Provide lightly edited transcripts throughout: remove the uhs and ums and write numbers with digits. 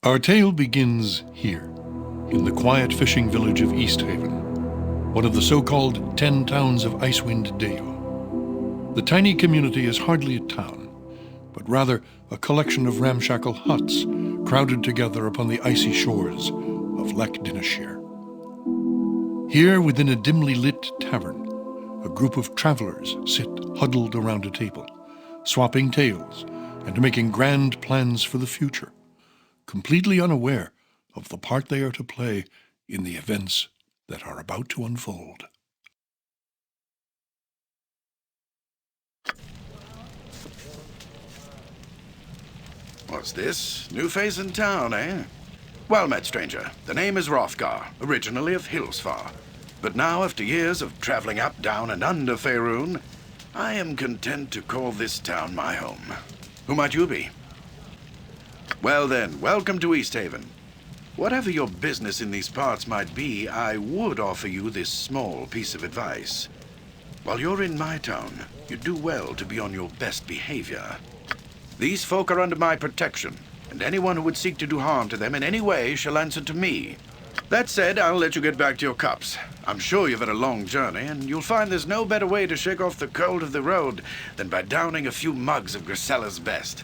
Our tale begins here, in the quiet fishing village of East Haven, one of the so-called 10 towns of Icewind Dale. The tiny community is hardly a town, but rather a collection of ramshackle huts crowded together upon the icy shores of Lech Dineshire. Here, within a dimly lit tavern, a group of travelers sit huddled around a table, swapping tales and making grand plans for the future, completely unaware of the part they are to play in the events that are about to unfold. What's this? New face in town, eh? Well met, stranger. The name is Hrothgar, originally of Hillsfar. But now, after years of traveling up, down, and under Faerun, I am content to call this town my home. Who might you be? Well then, welcome to East Haven. Whatever your business in these parts might be, I would offer you this small piece of advice. While you're in my town, you do well to be on your best behavior. These folk are under my protection, and anyone who would seek to do harm to them in any way shall answer to me. That said, I'll let you get back to your cups. I'm sure you've had a long journey, and you'll find there's no better way to shake off the cold of the road than by downing a few mugs of Grisella's best.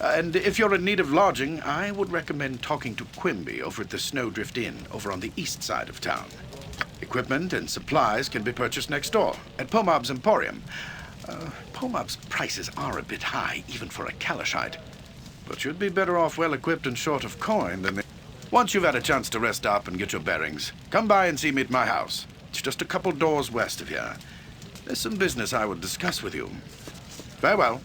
And if you're in need of lodging, I would recommend talking to Quimby over at the Snowdrift Inn over on the east side of town. Equipment and supplies can be purchased next door at Pomab's Emporium. Pomab's prices are a bit high, even for a Kalashite, but you'd be better off well-equipped and short of coin than... Once you've had a chance to rest up and get your bearings, come by and see me at my house. It's just a couple doors west of here. There's some business I would discuss with you. Farewell.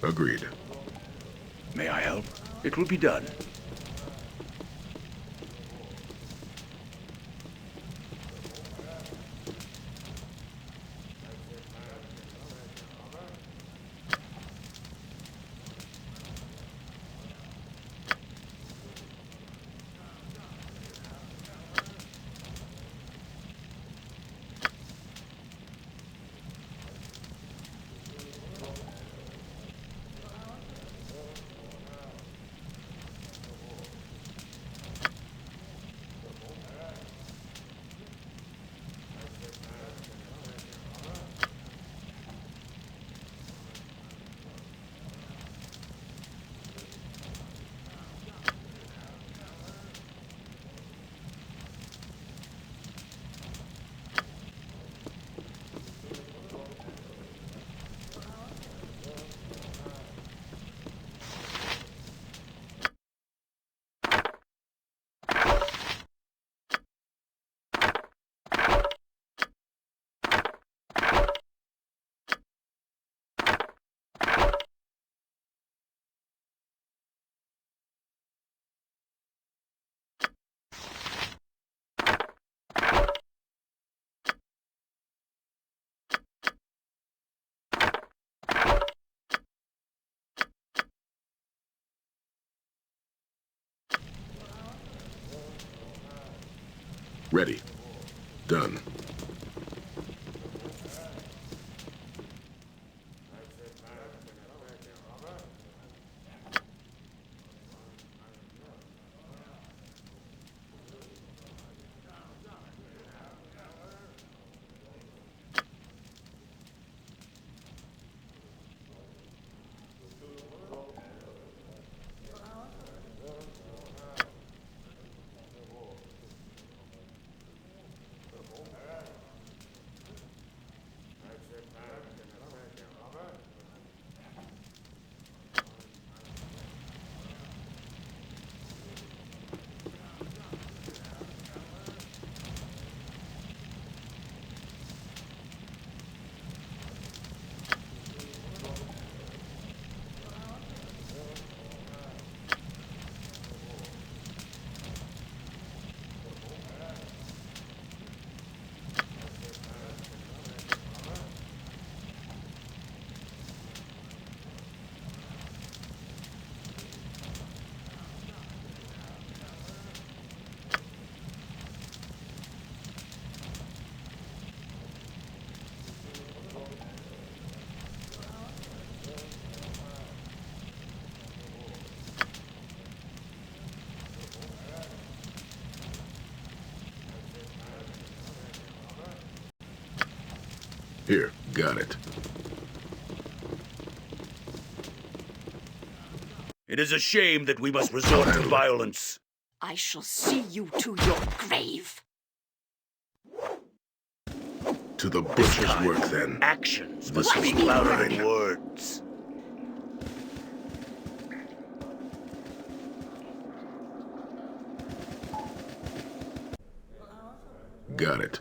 Agreed. May I help? It will be done. Ready. Done. Here, got it. It is a shame that we must resort to violence. I shall see you to your grave. To the butcher's work, then. Actions must speak louder than words. Got it.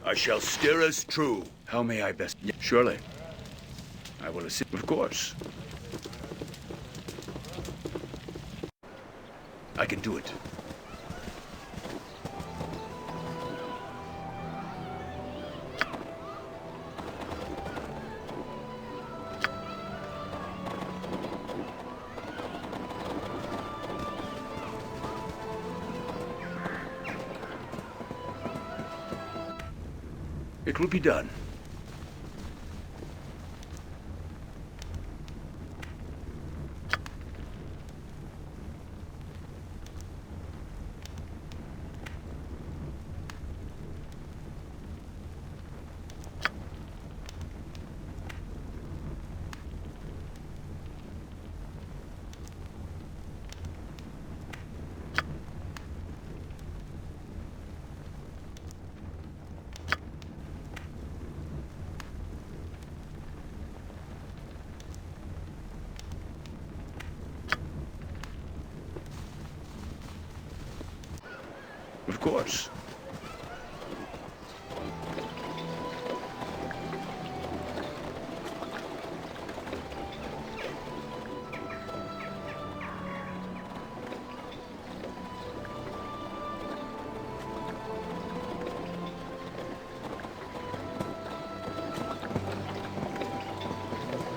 I shall steer us true. How may I best? Surely. I will assist. Of course. I can do it. It will be done. Of course.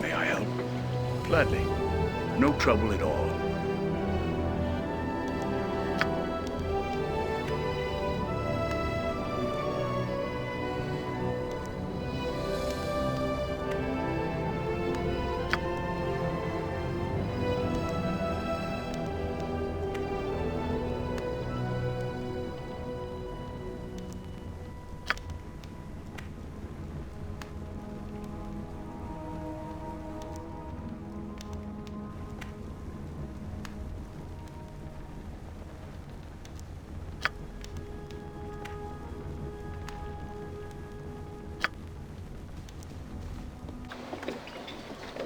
May I help? Gladly. No trouble at all.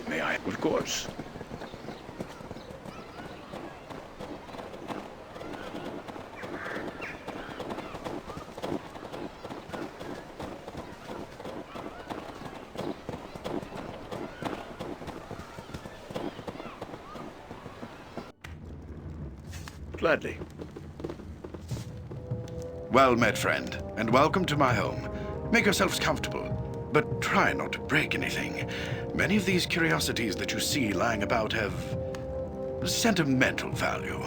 May I? Of course. Gladly. Well met, friend, and welcome to my home. Make yourselves comfortable, but try not to break anything. Many of these curiosities that you see lying about have sentimental value.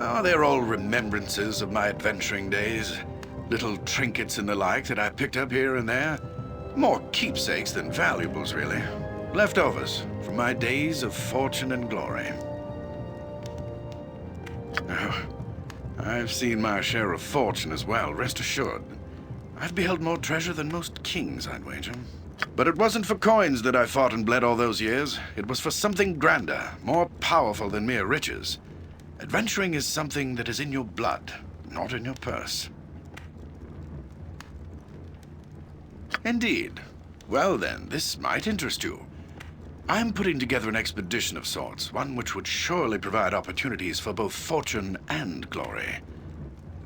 Oh, they're all remembrances of my adventuring days. Little trinkets and the like that I picked up here and there. More keepsakes than valuables, really. Leftovers from my days of fortune and glory. Oh, I've seen my share of fortune as well, rest assured. I've beheld more treasure than most kings, I'd wager. But it wasn't for coins that I fought and bled all those years. It was for something grander, more powerful than mere riches. Adventuring is something that is in your blood, not in your purse. Indeed. Well then, this might interest you. I'm putting together an expedition of sorts, one which would surely provide opportunities for both fortune and glory.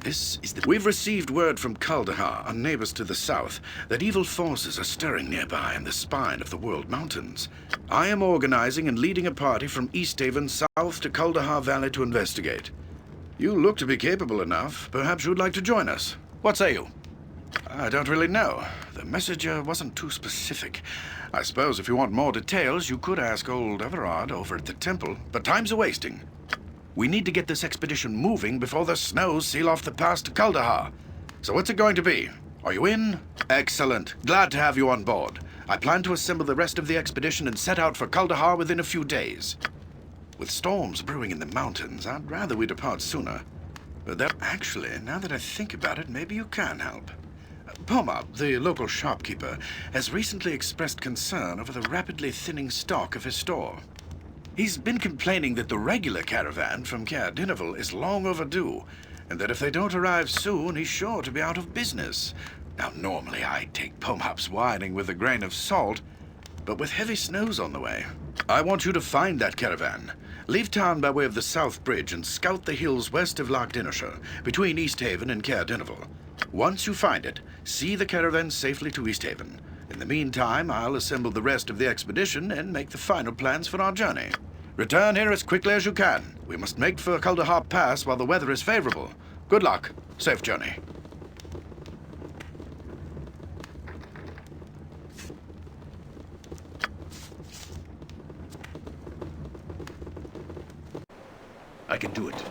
This is the... We've received word from Kaldahar, our neighbors to the south, that evil forces are stirring nearby in the spine of the World Mountains. I am organizing and leading a party from East Haven south to Kaldahar Valley to investigate. You look to be capable enough. Perhaps you'd like to join us. What say you? I don't really know. The messenger wasn't too specific. I suppose if you want more details, you could ask old Everard over at the temple, but time's a-wasting. We need to get this expedition moving before the snows seal off the pass to Kaldahar. So what's it going to be? Are you in? Excellent. Glad to have you on board. I plan to assemble the rest of the expedition and set out for Kaldahar within a few days. With storms brewing in the mountains, I'd rather we depart sooner. But actually, now that I think about it, maybe you can help. Poma, the local shopkeeper, has recently expressed concern over the rapidly thinning stock of his store. He's been complaining that the regular caravan from Beyerdynamic is long overdue, and that if they don't arrive soon, he's sure to be out of business. Now, normally I'd take Pomap's whining with a grain of salt, but with heavy snows on the way, I want you to find that caravan. Leave town by way of the South Bridge and scout the hills west of Dinnesha, between East Haven and Beyerdynamic. Once you find it, see the caravan safely to East Haven. In the meantime, I'll assemble the rest of the expedition and make the final plans for our journey. Return here as quickly as you can. We must make for Kaldahar Pass while the weather is favorable. Good luck. Safe journey. I can do it.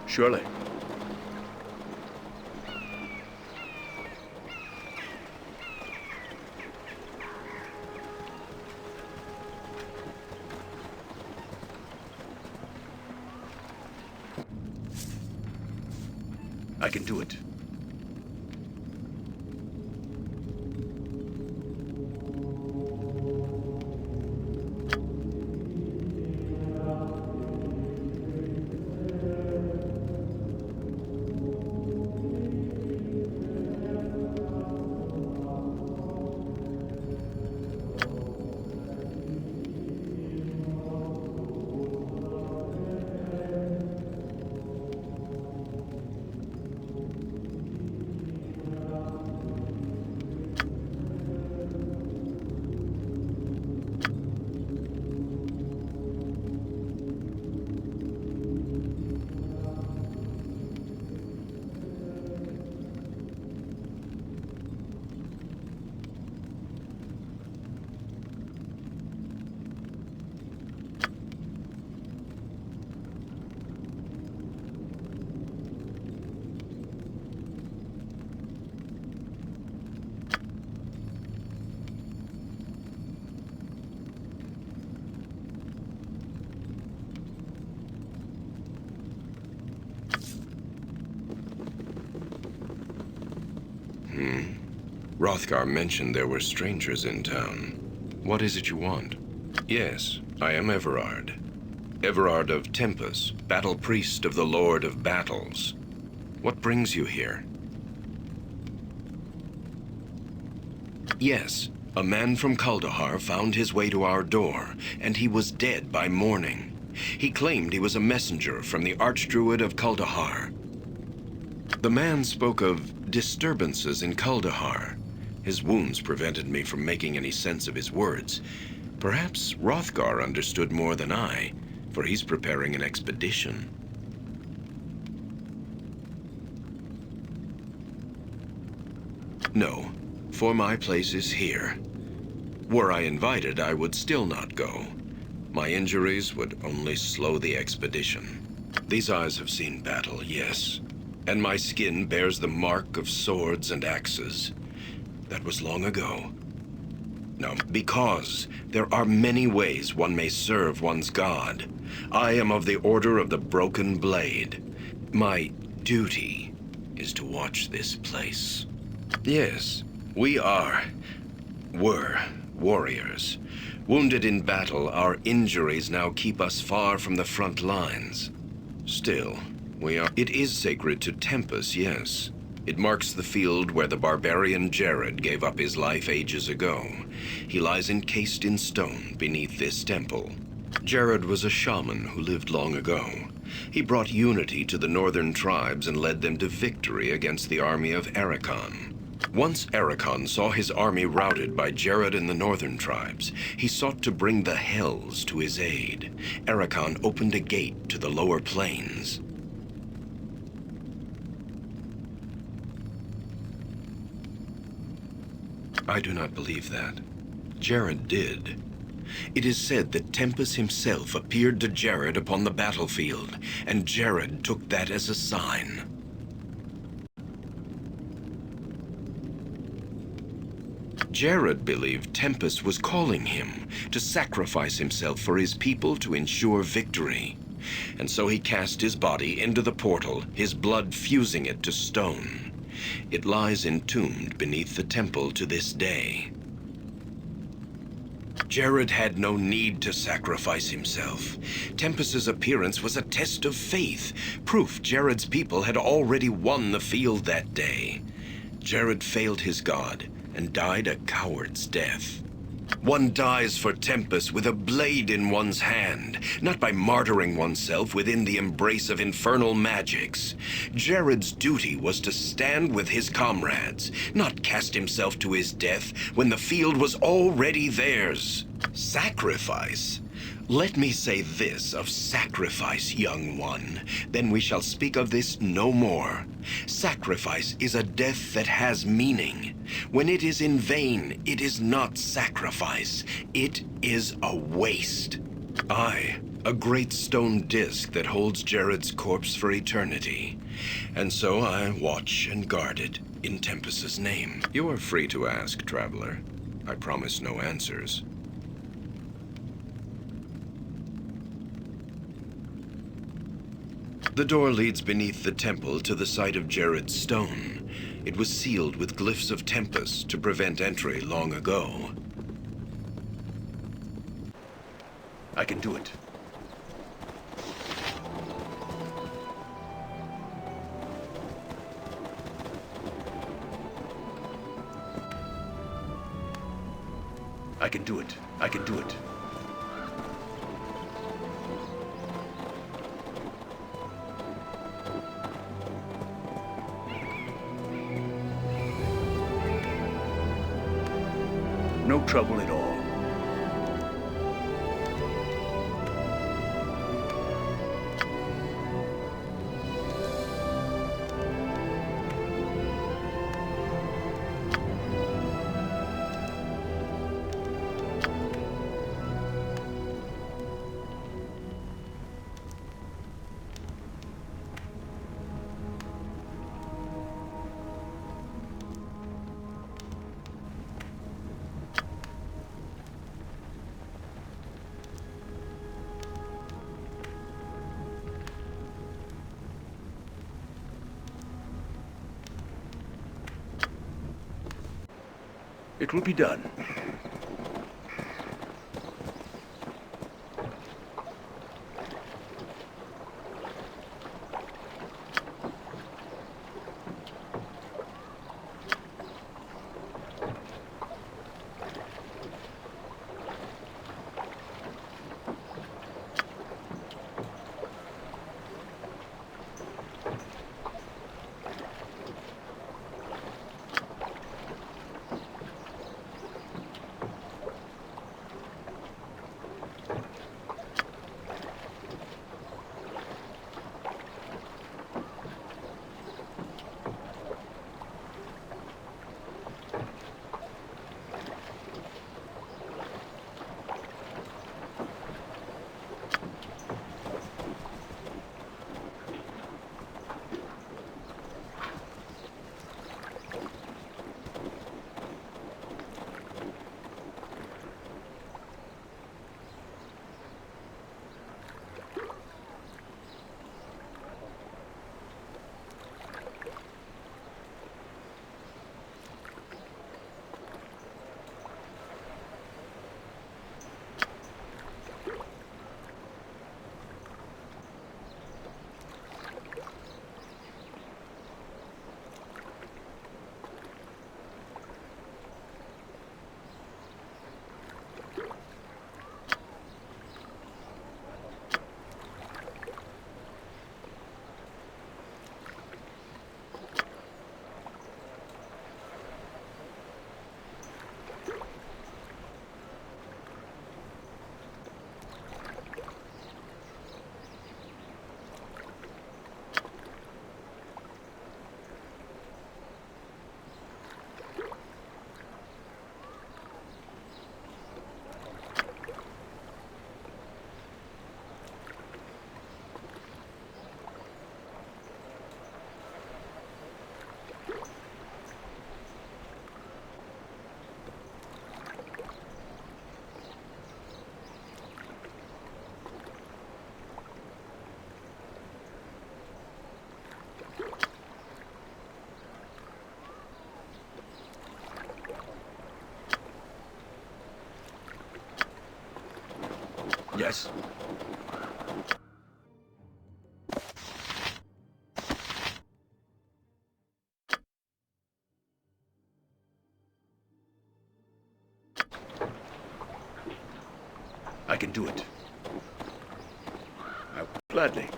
Surely. I can do it. Hrothgar mentioned there were strangers in town. What is it you want? Yes, I am Everard. Everard of Tempus, battle priest of the Lord of Battles. What brings you here? Yes, a man from Kaldahar found his way to our door, and he was dead by morning. He claimed he was a messenger from the Archdruid of Kaldahar. The man spoke of disturbances in Kaldahar. His wounds prevented me from making any sense of his words. Perhaps Hrothgar understood more than I, for he's preparing an expedition. No, for my place is here. Were I invited, I would still not go. My injuries would only slow the expedition. These eyes have seen battle, yes. And my skin bears the mark of swords and axes. That was long ago. No, because there are many ways one may serve one's god. I am of the Order of the Broken Blade. My duty is to watch this place. Yes, we were warriors. Wounded in battle, our injuries now keep us far from the front lines. Still, it is sacred to Tempus, yes. It marks the field where the barbarian Jared gave up his life ages ago. He lies encased in stone beneath this temple. Jared was a shaman who lived long ago. He brought unity to the northern tribes and led them to victory against the army of Ericon. Once Ericon saw his army routed by Jared and the northern tribes, he sought to bring the Hells to his aid. Ericon opened a gate to the lower plains. I do not believe that. Jared did. It is said that Tempus himself appeared to Jared upon the battlefield, and Jared took that as a sign. Jared believed Tempus was calling him to sacrifice himself for his people to ensure victory. And so he cast his body into the portal, his blood fusing it to stone. It lies entombed beneath the temple to this day. Jared had no need to sacrifice himself. Tempus's appearance was a test of faith, proof Jared's people had already won the field that day. Jared failed his god and died a coward's death. One dies for Tempus with a blade in one's hand, not by martyring oneself within the embrace of infernal magics. Jared's duty was to stand with his comrades, not cast himself to his death when the field was already theirs. Sacrifice? Let me say this of sacrifice, young one, then we shall speak of this no more. Sacrifice is a death that has meaning. When it is in vain, it is not sacrifice. It is a waste. A great stone disc that holds Jared's corpse for eternity. And so I watch and guard it in Tempus's name. You are free to ask, traveler. I promise no answers. The door leads beneath the temple to the site of Jared's stone. It was sealed with glyphs of Tempus to prevent entry long ago. I can do it. I can do it. I can do it. No trouble at all. It will be done. Yes. I can do it. Gladly.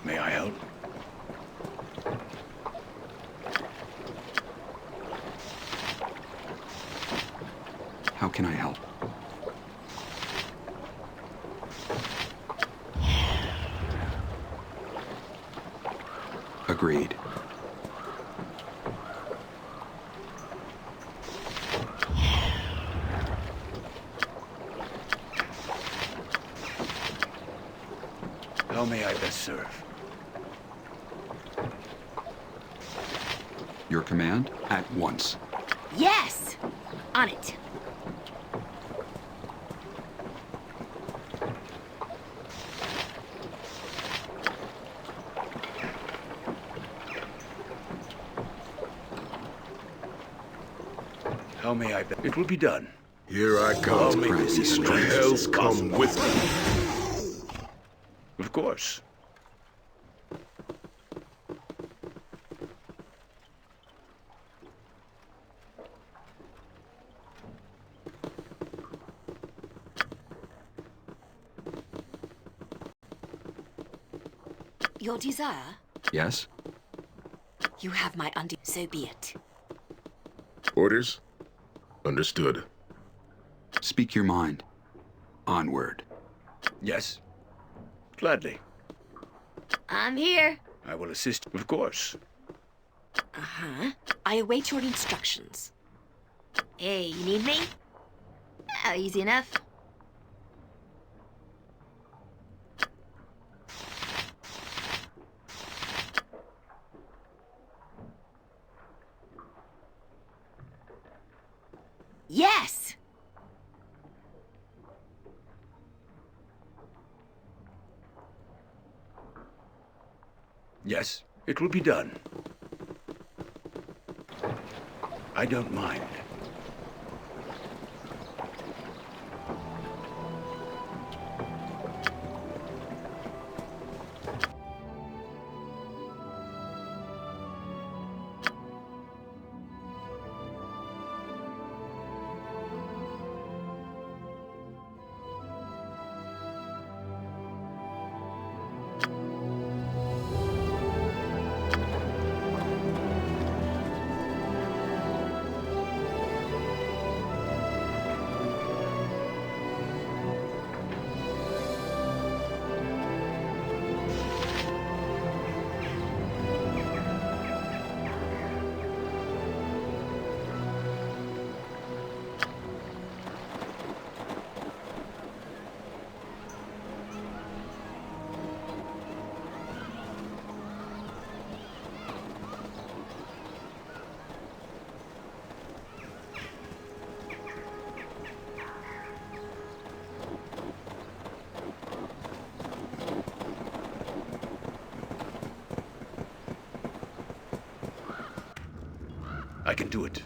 May I help? How can I help? Agreed. How may I best serve? Your command at once. Yes! On it. How may I best? It will be done. Here I I'll come. make this as The strenuous hell's as come possible. with me. Of course. Your desire? Yes? You have my so be it. Orders? Understood. Speak your mind. Onward. Yes. Gladly. I'm here. I will assist. Of course. Uh-huh. I await your instructions. Hey, you need me? Oh, easy enough. Yes! Yes, it will be done. I don't mind. I can do it.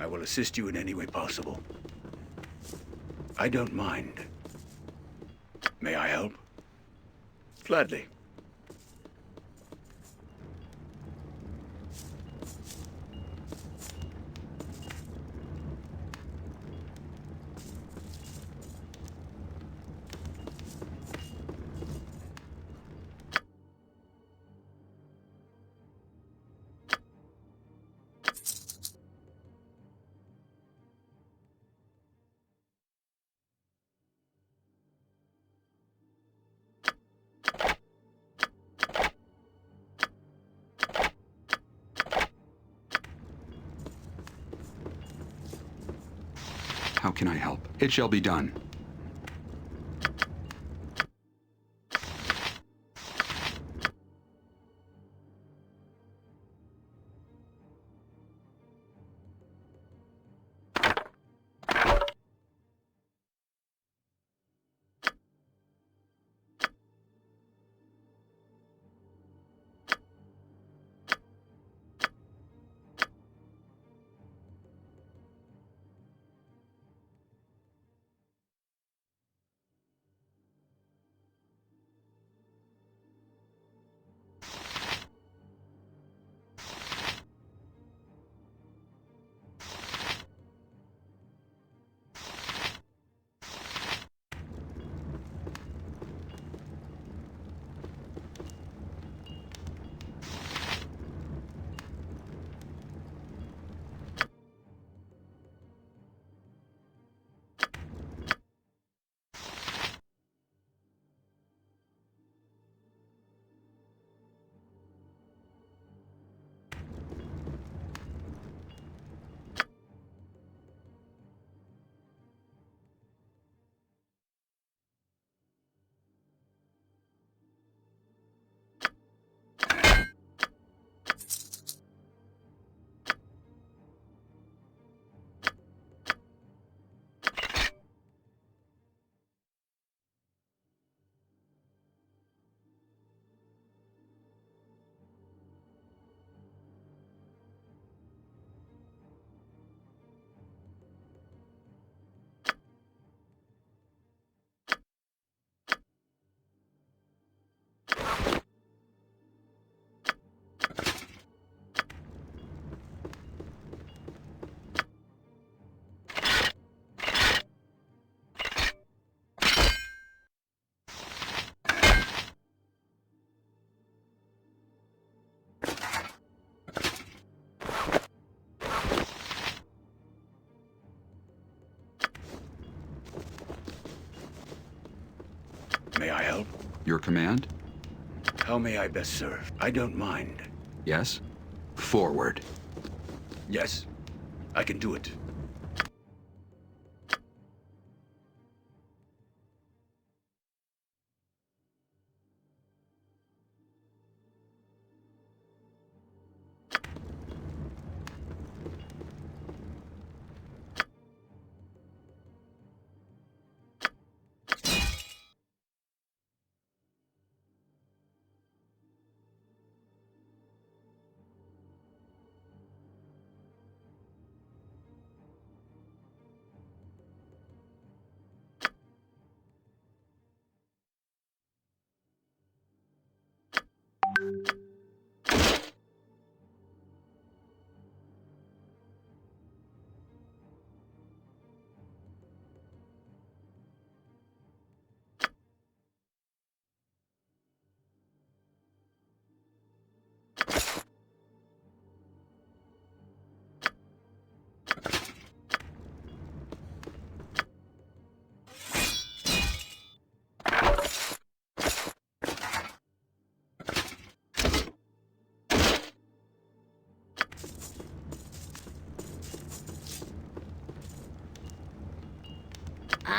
I will assist you in any way possible. I don't mind. May I help? Gladly. How can I help? It shall be done. May I help? Your command? How may I best serve? I don't mind. Yes? Forward. Yes, I can do it.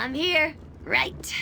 I'm here. Right.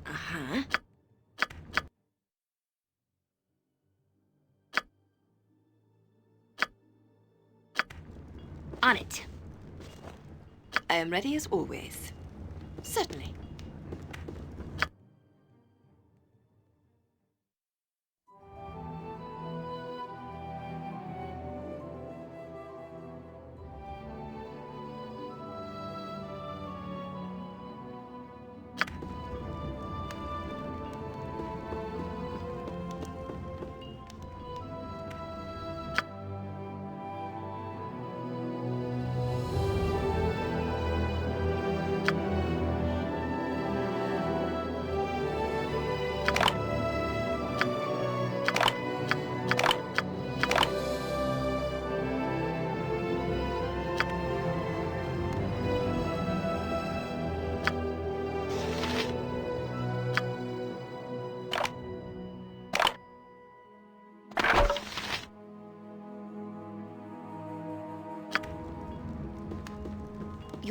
Uh-huh. On it. I am ready as always. Certainly.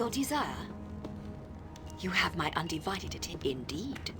your desire? You have my undivided attention indeed.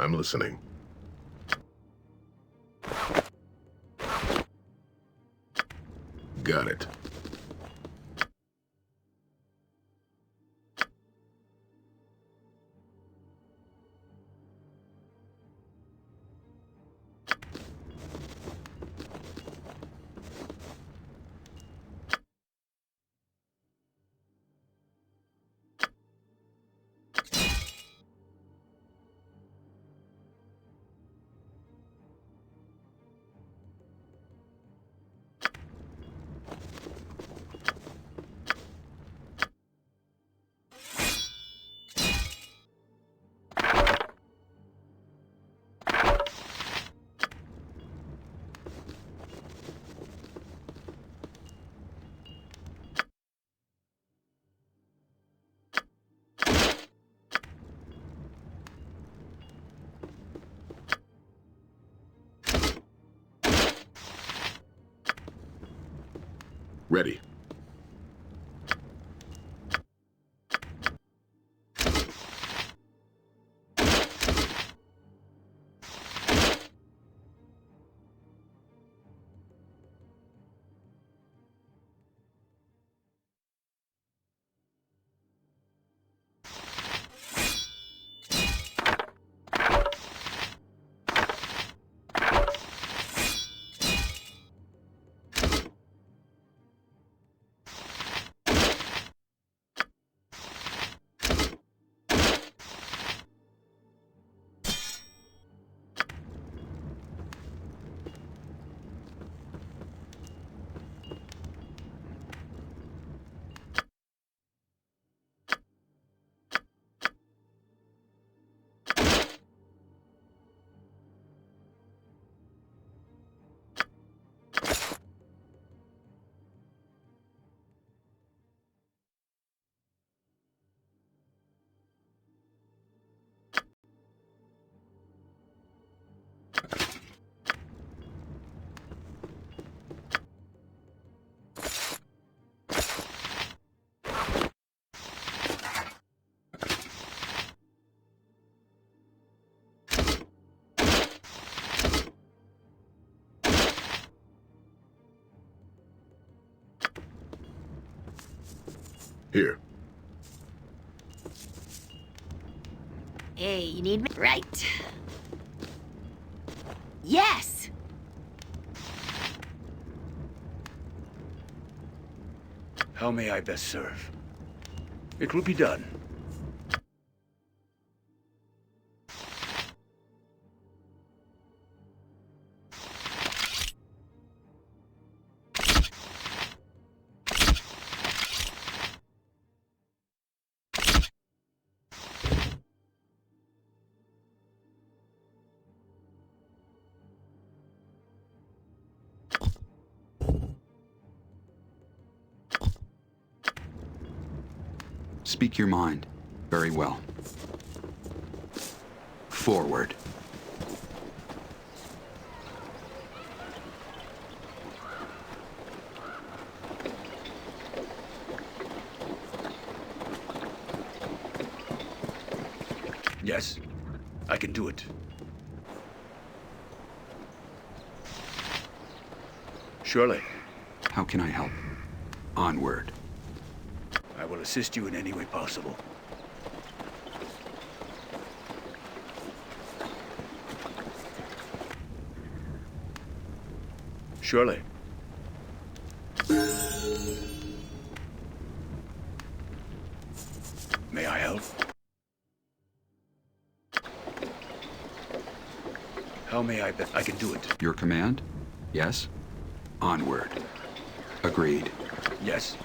I'm listening. Got it. Ready. Here. Hey, you need me? Right. Yes! How may I best serve? It will be done. Speak your mind. Very well. Forward. Yes, I can do it. Surely. How can I help? Onward. I will assist you in any way possible. Surely. May I help? How may I bet I can do it? Your command? Yes? Onward. Agreed. Yes.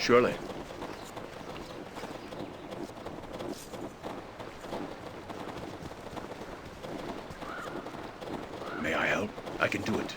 Surely. May I help? I can do it.